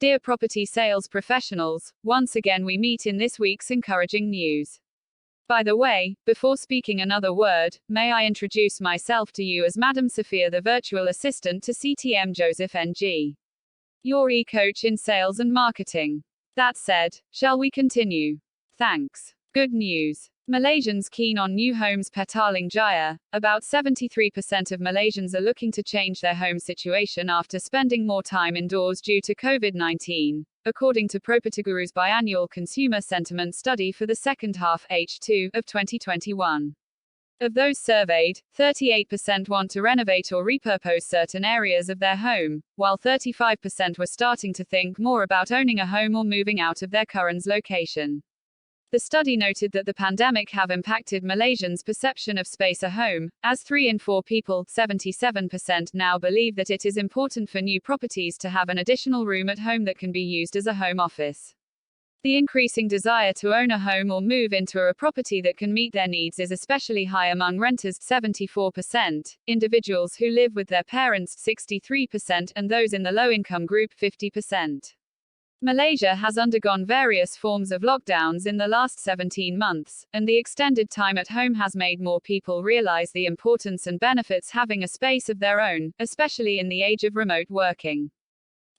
Dear property sales professionals, once again we meet in this week's encouraging news. By the way, before speaking another word, may I introduce myself to you as Madam Sophia, the virtual assistant to CTM Joseph NG, your e-coach in sales and marketing. That said, shall we continue? Thanks. Good news. Malaysians keen on new homes. Petaling Jaya, about 73% of Malaysians are looking to change their home situation after spending more time indoors due to COVID-19, according to Video.Guru's biannual consumer sentiment study for the second half H2 of 2021. Of those surveyed, 38% want to renovate or repurpose certain areas of their home, while 35% were starting to think more about owning a home or moving out of their current location. The study noted that the pandemic have impacted Malaysians' perception of space at home, as 3 in 4 people, 77%, now believe that it is important for new properties to have an additional room at home that can be used as a home office. The increasing desire to own a home or move into a property that can meet their needs is especially high among renters, 74%, individuals who live with their parents, 63%, and those in the low-income group, 50%. Malaysia has undergone various forms of lockdowns in the last 17 months, and the extended time at home has made more people realize the importance and benefits having a space of their own, especially in the age of remote working.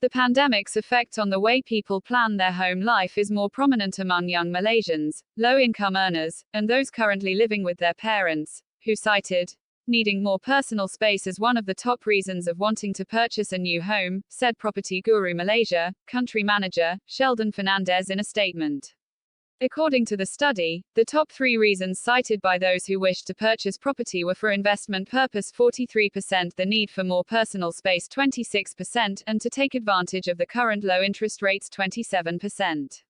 The pandemic's effect on the way people plan their home life is more prominent among young Malaysians, low-income earners, and those currently living with their parents, who cited needing more personal space as one of the top reasons of wanting to purchase a new home, said Video.Guru Malaysia country manager, Sheldon Fernandez, in a statement. According to the study, the top 3 reasons cited by those who wished to purchase property were for investment purpose 43%, the need for more personal space 26%, and to take advantage of the current low interest rates 27%.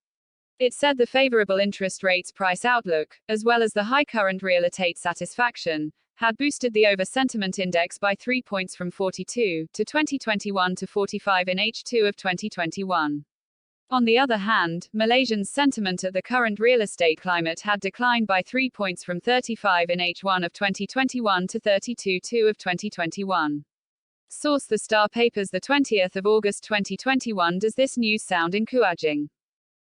It said the favorable interest rates price outlook, as well as the high current real estate satisfaction, had boosted the over-sentiment index by 3 points from 42 to 2021 to 45 in H2 of 2021. On the other hand, Malaysians' sentiment at the current real estate climate had declined by 3 points from 35 in H1 of 2021 to 32.2 of 2021. Source: The Star Papers, the 20th of August 2021. Does this news sound encouraging?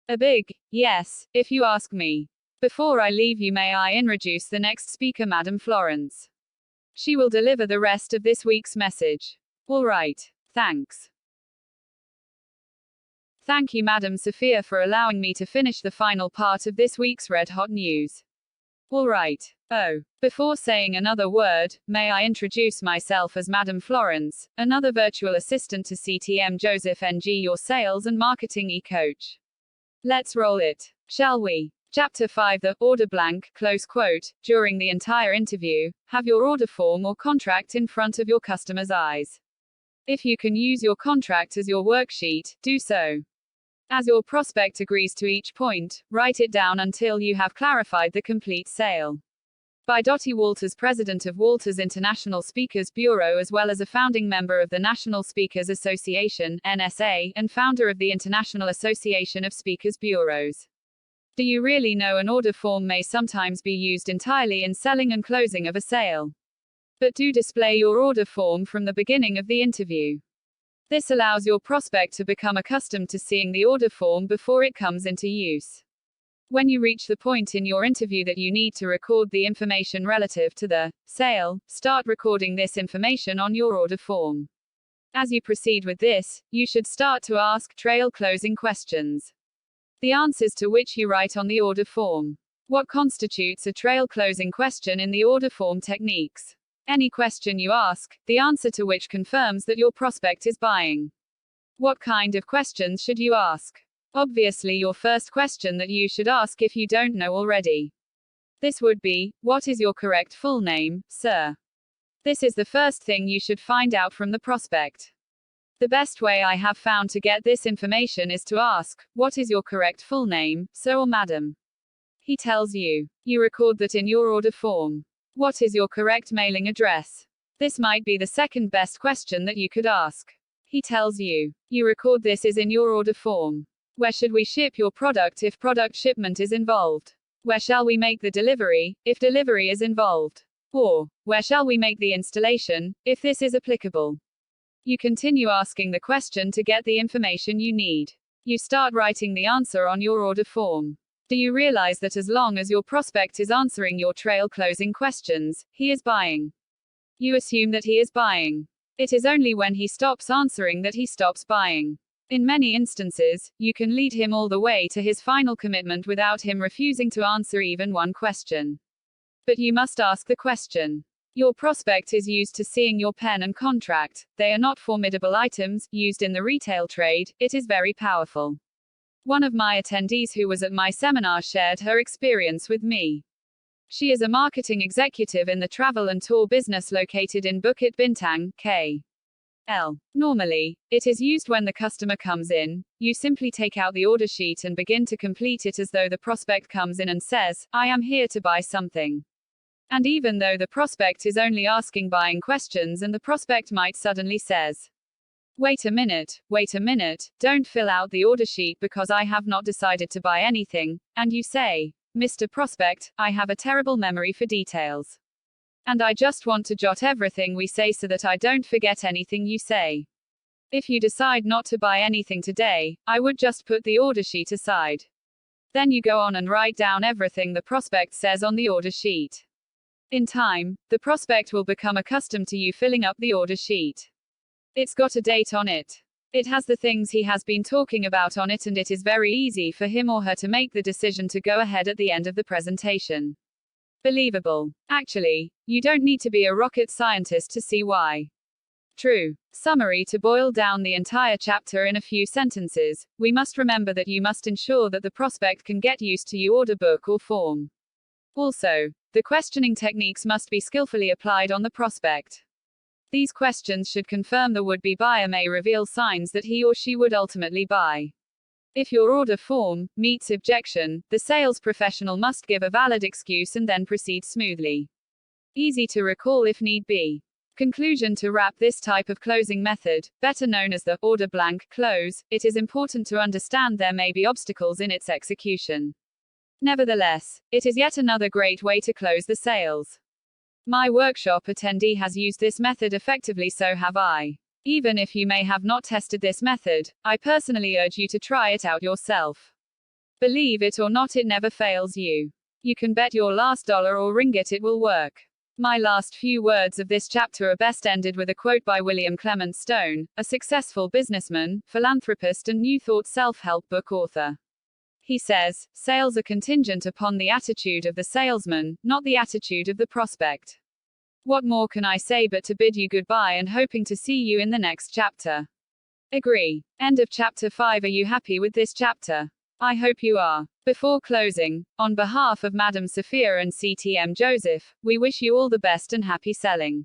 A big yes, if you ask me. Before I leave you, may I introduce the next speaker, Madam Florence. She will deliver the rest of this week's message. All right. Thanks. Thank you, Madam Sophia, for allowing me to finish the final part of this week's red hot news. All right. Oh, before saying another word, may I introduce myself as Madam Florence, another virtual assistant to CTM Joseph NG, your sales and marketing e-coach. Let's roll it, shall we? Chapter 5, the order blank, close quote. During the entire interview, have your order form or contract in front of your customer's eyes. If you can use your contract as your worksheet, do so. As your prospect agrees to each point, write it down until you have clarified the complete sale. By Dottie Walters, president of Walters International Speakers Bureau, as well as a founding member of the National Speakers Association, NSA, and founder of the International Association of Speakers Bureaus. Do you really know an order form may sometimes be used entirely in selling and closing of a sale? But do display your order form from the beginning of the interview. This allows your prospect to become accustomed to seeing the order form before it comes into use. When you reach the point in your interview that you need to record the information relative to the sale, start recording this information on your order form. As you proceed with this, you should start to ask trail closing questions, the answers to which you write on the order form. What constitutes a trail closing question in the order form techniques? Any question you ask, the answer to which confirms that your prospect is buying. What kind of questions should you ask? Obviously, your first question that you should ask, if you don't know already, this would be, what is your correct full name, sir? This is the first thing you should find out from the prospect. The best way I have found to get this information is to ask, what is your correct full name, sir or madam? He tells you. You record that in your order form. What is your correct mailing address? This might be the second best question that you could ask. He tells you. You record this is in your order form. Where should we ship your product if product shipment is involved? Where shall we make the delivery, if delivery is involved? Or, where shall we make the installation, if this is applicable? You continue asking the question to get the information you need. You start writing the answer on your order form. Do you realize that as long as your prospect is answering your trail closing questions, he is buying? You assume that he is buying. It is only when he stops answering that he stops buying. In many instances, you can lead him all the way to his final commitment without him refusing to answer even one question. But you must ask the question. Your prospect is used to seeing your pen and contract. They are not formidable items, used in the retail trade. It is very powerful. One of my attendees who was at my seminar shared her experience with me. She is a marketing executive in the travel and tour business located in Bukit Bintang, KL. Normally, it is used when the customer comes in. You simply take out the order sheet and begin to complete it as though the prospect comes in and says, "I am here to buy something." And even though the prospect is only asking buying questions and the prospect might suddenly says, wait a minute, don't fill out the order sheet because I have not decided to buy anything," and you say, "Mr. Prospect, I have a terrible memory for details. And I just want to jot everything we say so that I don't forget anything you say. If you decide not to buy anything today, I would just put the order sheet aside." Then you go on and write down everything the prospect says on the order sheet. In time, the prospect will become accustomed to you filling up the order sheet. It's got a date on it. It has the things he has been talking about on it, and it is very easy for him or her to make the decision to go ahead at the end of the presentation. Believable. Actually, you don't need to be a rocket scientist to see why. True. Summary: to boil down the entire chapter in a few sentences, we must remember that you must ensure that the prospect can get used to your order book or form. Also, the questioning techniques must be skillfully applied on the prospect. These questions should confirm the would-be buyer may reveal signs that he or she would ultimately buy. If your order form meets objection, the sales professional must give a valid excuse and then proceed smoothly. Easy to recall if need be. Conclusion: to wrap this type of closing method, better known as the order blank close, it is important to understand there may be obstacles in its execution. Nevertheless, it is yet another great way to close the sales. My workshop attendee has used this method effectively, so have I. Even if you may have not tested this method, I personally urge you to try it out yourself. Believe it or not, it never fails you. You can bet your last dollar or ringgit it will work. My last few words of this chapter are best ended with a quote by William Clement Stone, a successful businessman, philanthropist and New Thought self-help book author. He says, "Sales are contingent upon the attitude of the salesman, not the attitude of the prospect." What more can I say but to bid you goodbye and hoping to see you in the next chapter. Agree. End of chapter 5. Are you happy with this chapter? I hope you are. Before closing, on behalf of Madam Sophia and CTM Joseph, we wish you all the best and happy selling.